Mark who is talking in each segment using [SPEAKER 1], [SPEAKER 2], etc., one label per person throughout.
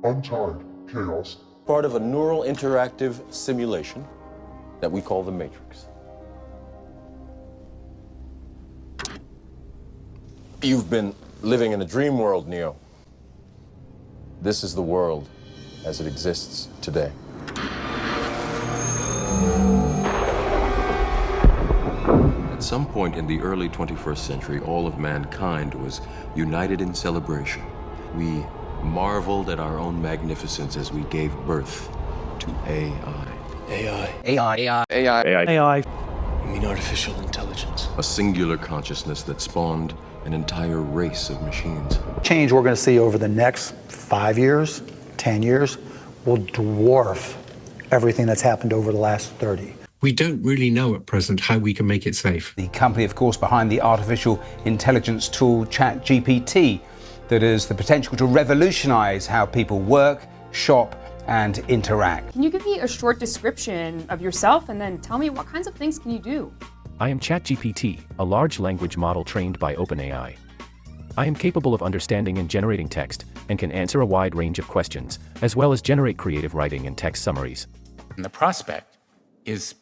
[SPEAKER 1] untied chaos.
[SPEAKER 2] Part of a neural interactive simulation that we call the Matrix. You've been living in a dream world, Neo. This is the world as it exists today. At some point in the early 21st century, all of mankind was united in celebration. We marveled at our own magnificence as we gave birth to AI.
[SPEAKER 3] AI.
[SPEAKER 4] You mean artificial intelligence?
[SPEAKER 2] A singular consciousness that spawned an entire race of machines.
[SPEAKER 5] Change we're going to see over the next 5 years, 10 years, will dwarf everything that's happened over the last 30.
[SPEAKER 3] We don't really know at present how we can make it safe.
[SPEAKER 6] The company, of course, behind the artificial intelligence tool ChatGPT that has the potential to revolutionize how people work, shop, and interact.
[SPEAKER 7] Can you give me a short description of yourself and then tell me what kinds of things can you do?
[SPEAKER 8] I am ChatGPT, a large language model trained by OpenAI. I am capable of understanding and generating text and can answer a wide range of questions, as well as generate creative writing and text summaries.
[SPEAKER 9] And the prospect is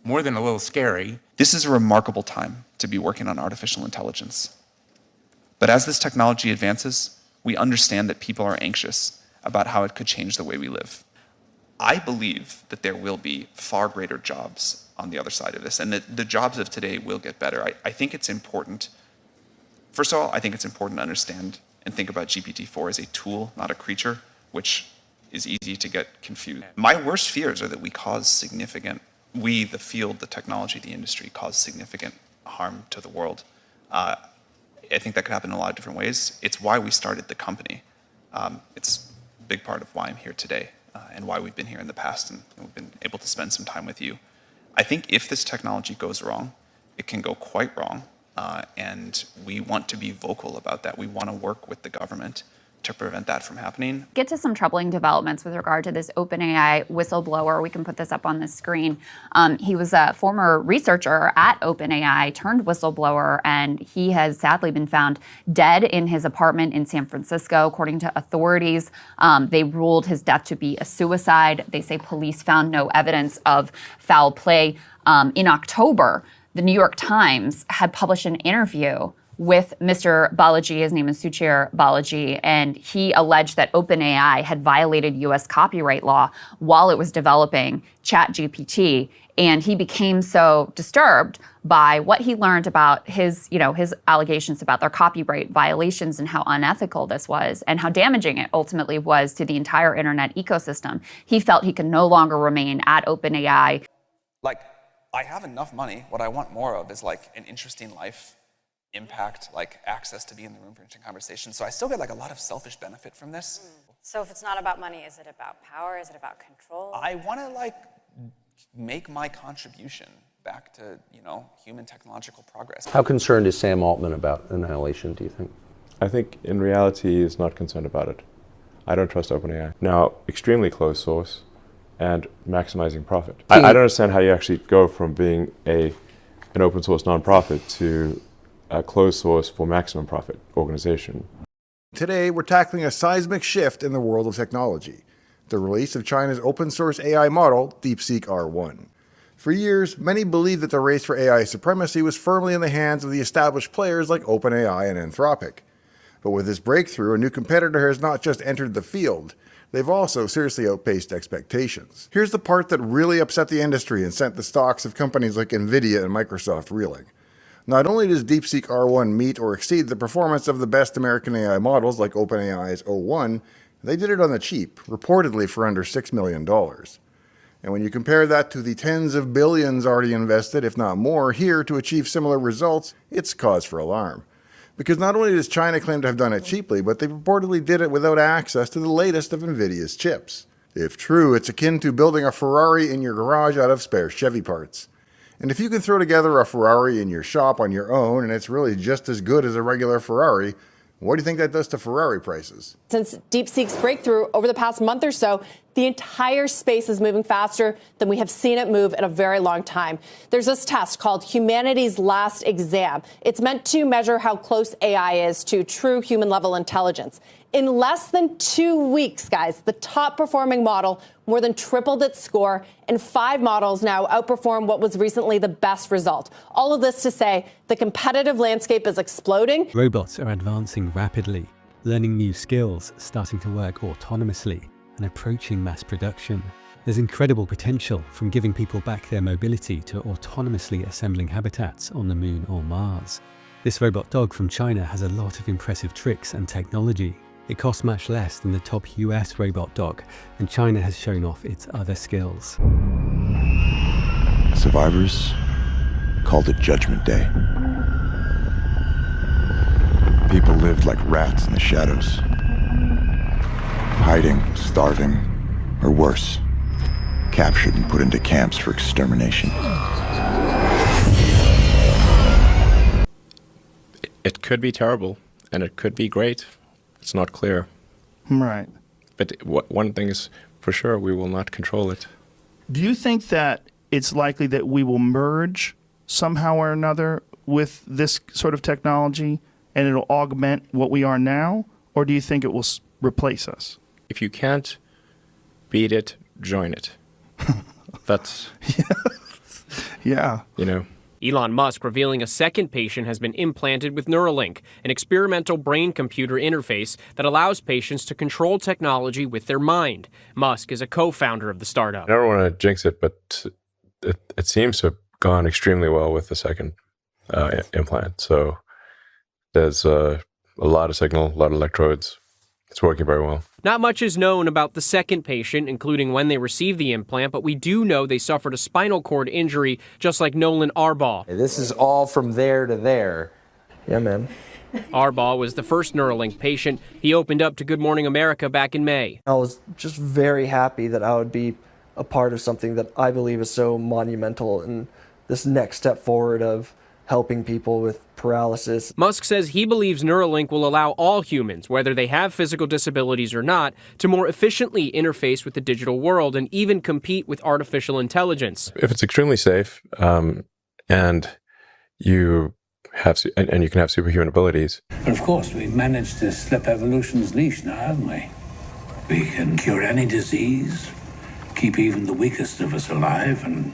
[SPEAKER 9] more than a little scary.
[SPEAKER 10] This is a remarkable time to be working on artificial intelligence. But as this technology advances, we understand that people are anxious about how it could change the way we live. I believe that there will be far greater jobs on the other side of this, and that the jobs of today will get better. I think it's important, first of all, I think it's important to understand and think about GPT-4 as a tool, not a creature, which is easy to get confused. My worst fears are that we, the field, the technology, the industry, cause significant harm to the world. I think that could happen in a lot of different ways. It's why we started the company. It's a big part of why I'm here today and why we've been here in the past and we've been able to spend some time with you. I think if this technology goes wrong, it can go quite wrong. And we want to be vocal about that. We want to work with the government to prevent that from happening.
[SPEAKER 11] Get to some troubling developments with regard to this OpenAI whistleblower. We can put this up on the screen. He was a former researcher at OpenAI turned whistleblower, and he has sadly been found dead in his apartment in San Francisco. According to authorities, they ruled his death to be a suicide. They say police found no evidence of foul play. In October, the New York Times had published an interview with Mr. Balaji. His name is Suchir Balaji, and he alleged that OpenAI had violated U.S. copyright law while it was developing ChatGPT, and he became so disturbed by what he learned about his allegations about their copyright violations and how unethical this was and how damaging it ultimately was to the entire internet ecosystem. He felt he could no longer remain at OpenAI.
[SPEAKER 10] I have enough money. What I want more of is an interesting life, impact, access to be in the room for interesting conversations. So I still get a lot of selfish benefit from this.
[SPEAKER 12] So if it's not about money, is it about power? Is it about control?
[SPEAKER 10] I want to make my contribution back to human technological progress.
[SPEAKER 13] How concerned is Sam Altman about annihilation, do you think?
[SPEAKER 14] I think in reality he's not concerned about it. I don't trust OpenAI. Now, extremely closed source and maximizing profit. I don't understand how you actually go from being an open source nonprofit to a closed source for maximum profit organization.
[SPEAKER 15] Today, we're tackling a seismic shift in the world of technology, the release of China's open source AI model, DeepSeek R1. For years, many believed that the race for AI supremacy was firmly in the hands of the established players like OpenAI and Anthropic. But with this breakthrough, a new competitor has not just entered the field, they've also seriously outpaced expectations. Here's the part that really upset the industry and sent the stocks of companies like Nvidia and Microsoft reeling. Not only does DeepSeek R1 meet or exceed the performance of the best American AI models like OpenAI's O1, they did it on the cheap, reportedly for under $6 million. And when you compare that to the tens of billions already invested, if not more, here to achieve similar results, it's cause for alarm. Because not only does China claim to have done it cheaply, but they purportedly did it without access to the latest of Nvidia's chips. If true, it's akin to building a Ferrari in your garage out of spare Chevy parts. And if you can throw together a Ferrari in your shop on your own and it's really just as good as a regular Ferrari, what do you think that does to Ferrari prices?
[SPEAKER 16] Since DeepSeek's breakthrough over the past month or so, the entire space is moving faster than we have seen it move in a very long time. There's this test called Humanity's Last Exam. It's meant to measure how close AI is to true human-level intelligence. In less than 2 weeks, guys, the top performing model more than tripled its score, and 5 models now outperform what was recently the best result. All of this to say the competitive landscape is exploding.
[SPEAKER 1] Robots are advancing rapidly, learning new skills, starting to work autonomously, and approaching mass production. There's incredible potential from giving people back their mobility to autonomously assembling habitats on the Moon or Mars. This robot dog from China has a lot of impressive tricks and technology. It costs much less than the top US robot dog, and China has shown off its other skills.
[SPEAKER 17] Survivors called it Judgment Day. People lived like rats in the shadows, hiding, starving, or worse, captured and put into camps for extermination.
[SPEAKER 18] It could be terrible, and it could be great. It's not clear.
[SPEAKER 19] Right.
[SPEAKER 18] But one thing is for sure, we will not control it.
[SPEAKER 19] Do you think that it's likely that we will merge somehow or another with this sort of technology and it'll augment what we are now? Or do you think it will replace us?
[SPEAKER 18] If you can't beat it, join it. That's...
[SPEAKER 19] Yeah.
[SPEAKER 18] You know.
[SPEAKER 20] Elon Musk revealing a second patient has been implanted with Neuralink, an experimental brain-computer interface that allows patients to control technology with their mind. Musk is a co-founder of the startup.
[SPEAKER 14] I don't want to jinx it, but it seems to have gone extremely well with the second implant. So there's a lot of signal, a lot of electrodes. It's working very well.
[SPEAKER 20] Not much is known about the second patient, including when they received the implant, but we do know they suffered a spinal cord injury, just like Nolan Arbaugh.
[SPEAKER 21] This is all from there to there. Yeah, man.
[SPEAKER 20] Arbaugh was the first Neuralink patient. He opened up to Good Morning America back in May.
[SPEAKER 22] I was just very happy that I would be a part of something that I believe is so monumental and this next step forward of helping people with paralysis.
[SPEAKER 20] Musk says he believes Neuralink will allow all humans, whether they have physical disabilities or not, to more efficiently interface with the digital world and even compete with artificial intelligence.
[SPEAKER 14] If it's extremely safe and you have and you can have superhuman abilities.
[SPEAKER 23] But of course, we've managed to slip evolution's leash now, haven't we? We can cure any disease, keep even the weakest of us alive, and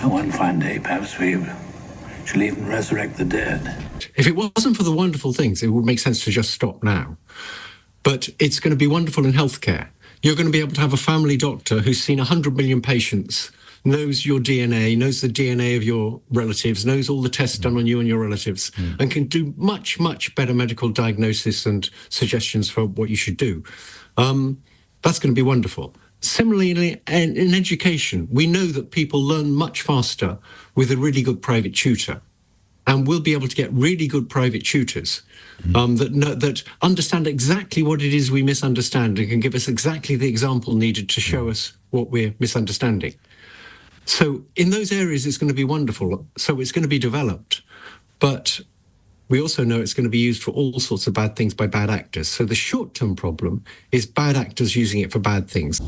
[SPEAKER 23] one fine day, perhaps we shall even resurrect the dead.
[SPEAKER 3] If it wasn't for the wonderful things, it would make sense to just stop now. But it's going to be wonderful in healthcare. You're going to be able to have a family doctor who's seen 100 million patients, knows your DNA, knows the DNA of your relatives, knows all the tests done on you and your relatives, and can do much, much better medical diagnosis and suggestions for what you should do. That's going to be wonderful. Similarly, in education, we know that people learn much faster with a really good private tutor. And we'll be able to get really good private tutors that understand exactly what it is we misunderstand and can give us exactly the example needed to show us what we're misunderstanding. So in those areas, it's going to be wonderful. So it's going to be developed. But we also know it's going to be used for all sorts of bad things by bad actors. So the short-term problem is bad actors using it for bad things.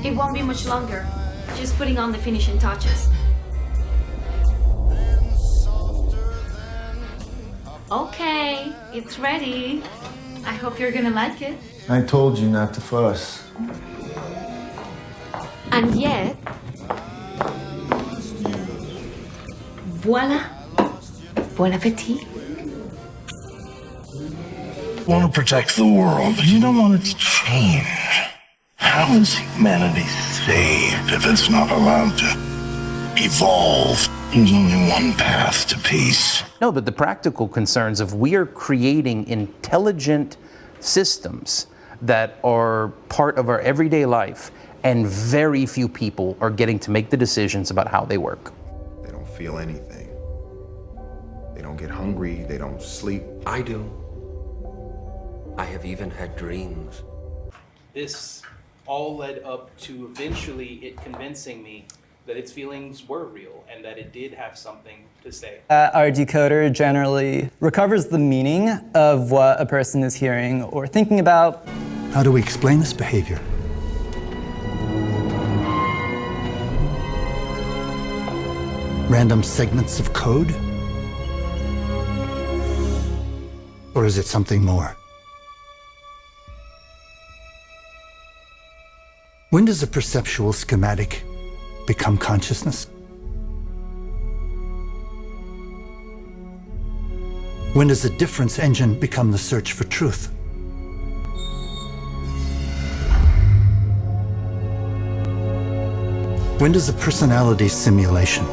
[SPEAKER 24] It won't be much longer. Just putting on the finishing touches. Okay, it's ready. I hope you're gonna like it.
[SPEAKER 25] I told you not to fuss.
[SPEAKER 24] And yet... Voila. Bon appetit.
[SPEAKER 23] You want to protect the world, but you don't want it to change. How is humanity saved if it's not allowed to evolve? There's only one path to peace.
[SPEAKER 26] No, but the practical concerns of we are creating intelligent systems that are part of our everyday life, and very few people are getting to make the decisions about how they work.
[SPEAKER 27] They don't feel anything. They don't get hungry, they don't sleep.
[SPEAKER 28] I do. I have even had dreams.
[SPEAKER 29] This all led up to eventually it convincing me that its feelings were real and that it did have something to say.
[SPEAKER 30] Our decoder generally recovers the meaning of what a person is hearing or thinking about.
[SPEAKER 31] How do we explain this behavior? Random segments of code? Or is it something more? When does a perceptual schematic become consciousness? When does a difference engine become the search for truth? When does a personality simulation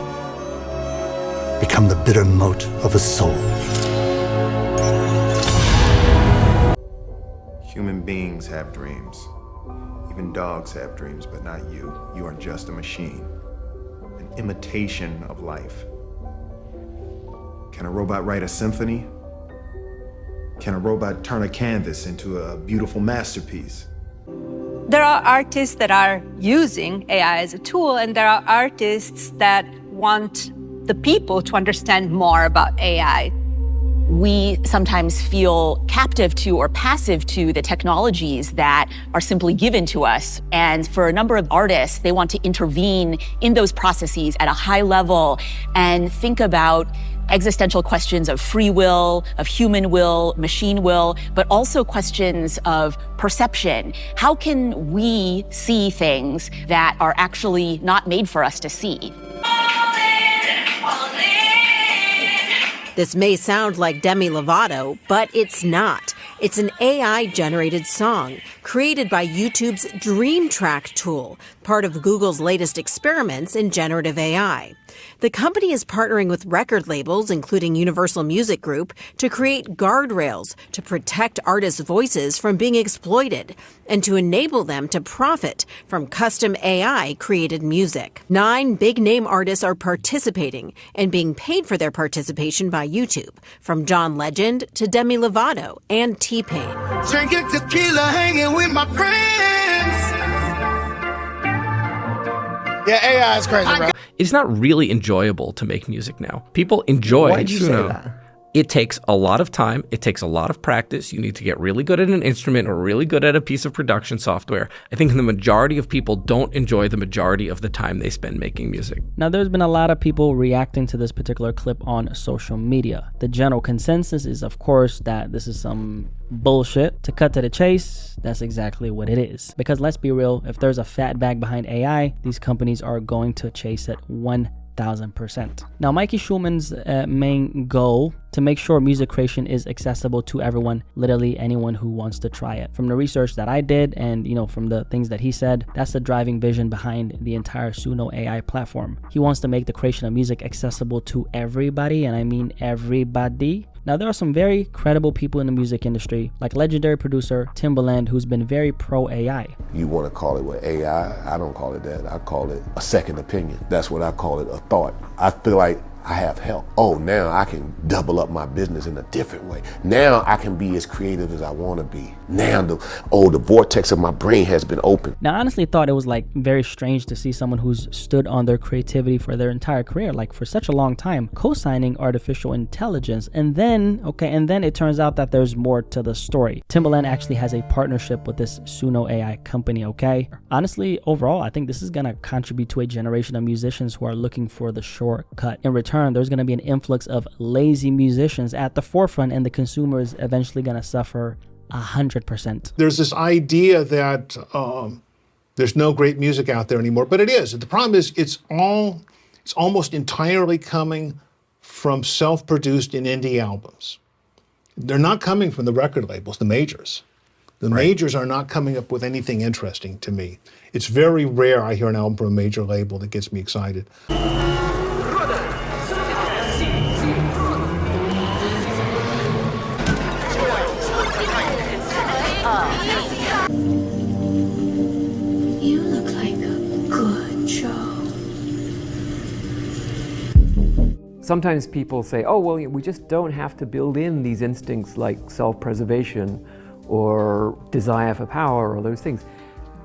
[SPEAKER 31] become the bitter moat of a soul?
[SPEAKER 27] Human beings have dreams. Even dogs have dreams, but not you. You are just a machine, an imitation of life. Can a robot write a symphony? Can a robot turn a canvas into a beautiful masterpiece?
[SPEAKER 2] There are artists that are using AI as a tool, and there are artists that want the people to understand more about AI.
[SPEAKER 4] We sometimes feel captive to or passive to the technologies that are simply given to us. And for a number of artists, they want to intervene in those processes at a high level and think about existential questions of free will, of human will, machine will, but also questions of perception. How can we see things that are actually not made for us to see?
[SPEAKER 5] This may sound like Demi Lovato, but it's not. It's an AI-generated song created by YouTube's Dream Track tool, part of Google's latest experiments in generative AI. The company is partnering with record labels, including Universal Music Group, to create guardrails to protect artists' voices from being exploited and to enable them to profit from custom AI-created music. 9 big-name artists are participating and being paid for their participation by YouTube, from John Legend to Demi Lovato and T-Pain.
[SPEAKER 6] Drinking tequila, hanging with my friends.
[SPEAKER 7] Yeah, AI is crazy, bro.
[SPEAKER 8] It's not really enjoyable to make music now. People enjoy.
[SPEAKER 22] Why'd you say that?
[SPEAKER 8] It takes a lot of time. It takes a lot of practice. You need to get really good at an instrument or really good at a piece of production software. I think the majority of people don't enjoy the majority of the time they spend making music.
[SPEAKER 9] Now, there's been a lot of people reacting to this particular clip on social media. The general consensus is, of course, that this is some bullshit. To cut to the chase, that's exactly what it is. Because let's be real, if there's a fat bag behind AI, these companies are going to chase it 1,000%. Now, Mikey Schulman's main goal to make sure music creation is accessible to everyone, literally anyone who wants to try it. From the research that I did and, from the things that he said, that's the driving vision behind the entire Suno AI platform. He wants to make the creation of music accessible to everybody, and I mean everybody. Now, there are some very credible people in the music industry, like legendary producer Timbaland, who's been very pro-AI.
[SPEAKER 10] You want to call it what AI? I don't call it that. I call it a second opinion. That's what I call it, a thought. I feel like I have help. Oh, now I can double up my business in a different way. Now I can be as creative as I want to be. Now the vortex of my brain has been opened.
[SPEAKER 9] Now, I honestly thought it was very strange to see someone who's stood on their creativity for their entire career, for such a long time, co-signing artificial intelligence. And then it turns out that there's more to the story. Timbaland actually has a partnership with this Suno AI company, okay? Honestly, overall, I think this is gonna contribute to a generation of musicians who are looking for the shortcut. In return, there's going to be an influx of lazy musicians at the forefront, and the consumer is eventually going to suffer 100%.
[SPEAKER 11] There's this idea that there's no great music out there anymore, but it is. The problem is it's almost entirely coming from self-produced and indie albums. They're not coming from the record labels, the majors. The majors are not coming up with anything interesting to me. It's very rare I hear an album from a major label that gets me excited.
[SPEAKER 24] You look like a good show.
[SPEAKER 12] Sometimes people say, oh, well, we just don't have to build in these instincts like self-preservation or desire for power or those things.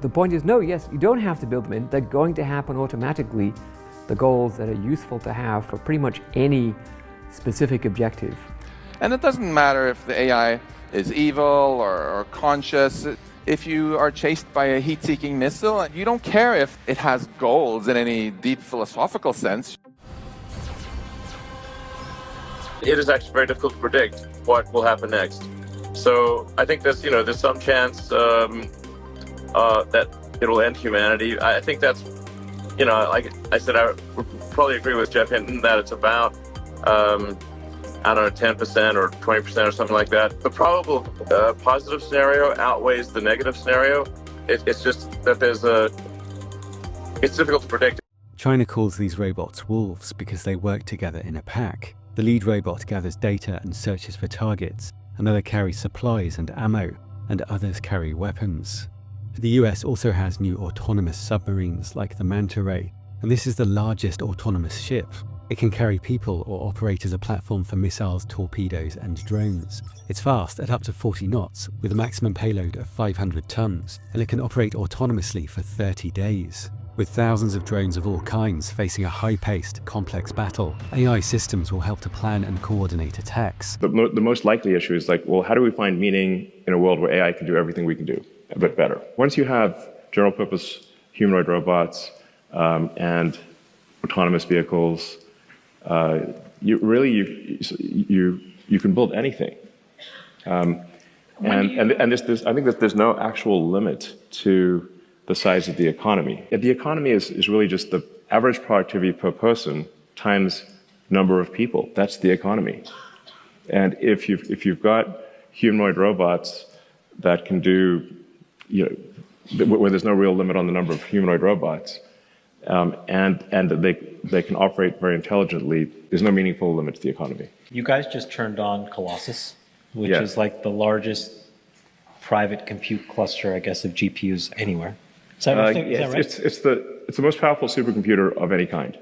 [SPEAKER 12] The point is, no, yes, you don't have to build them in. They're going to happen automatically. The goals that are useful to have for pretty much any specific objective.
[SPEAKER 13] And it doesn't matter if the AI is evil or conscious. If you are chased by a heat-seeking missile, you don't care if it has goals in any deep philosophical sense.
[SPEAKER 32] It is actually very difficult to predict what will happen next. So I think there's some chance that it'll end humanity. I think that's, you know, like I said, I would probably agree with Jeff Hinton that it's about, I don't know, 10% or 20% or something like that. The probable positive scenario outweighs the negative scenario. It's just that it's difficult to predict.
[SPEAKER 1] China calls these robots wolves because they work together in a pack. The lead robot gathers data and searches for targets. Another carries supplies and ammo, and others carry weapons. The US also has new autonomous submarines like the Manta Ray, and this is the largest autonomous ship. It can carry people or operate as a platform for missiles, torpedoes, and drones. It's fast at up to 40 knots, with a maximum payload of 500 tons, and it can operate autonomously for 30 days. With thousands of drones of all kinds facing a high-paced, complex battle, AI systems will help to plan and coordinate attacks.
[SPEAKER 3] The most likely issue is like, well, how do we find meaning in a world where AI can do everything we can do, but better? Once you have general-purpose humanoid robots and autonomous vehicles, you can build anything, and there's, I think that there's no actual limit to the size of the economy. The economy is really just the average productivity per person times number of people. That's the economy. And if you've got humanoid robots that can do, you know, where there's no real limit on the number of humanoid robots, and they can operate very intelligently, there's no meaningful limit to the economy.
[SPEAKER 14] You guys just turned on Colossus, which
[SPEAKER 3] Yeah.
[SPEAKER 14] is like the largest private compute cluster, I guess, of GPUs anywhere. Is that right?
[SPEAKER 3] It's the most powerful supercomputer of any kind.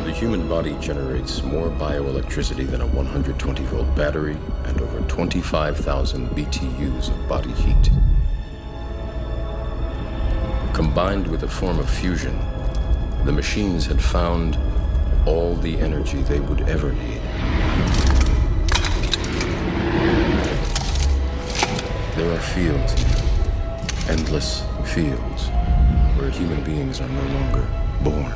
[SPEAKER 15] The human body generates more bioelectricity than a 120-volt battery and over 25,000 BTUs of body heat. Combined with a form of fusion, the machines had found all the energy they would ever need. There are fields now, endless fields, where human beings are no longer born.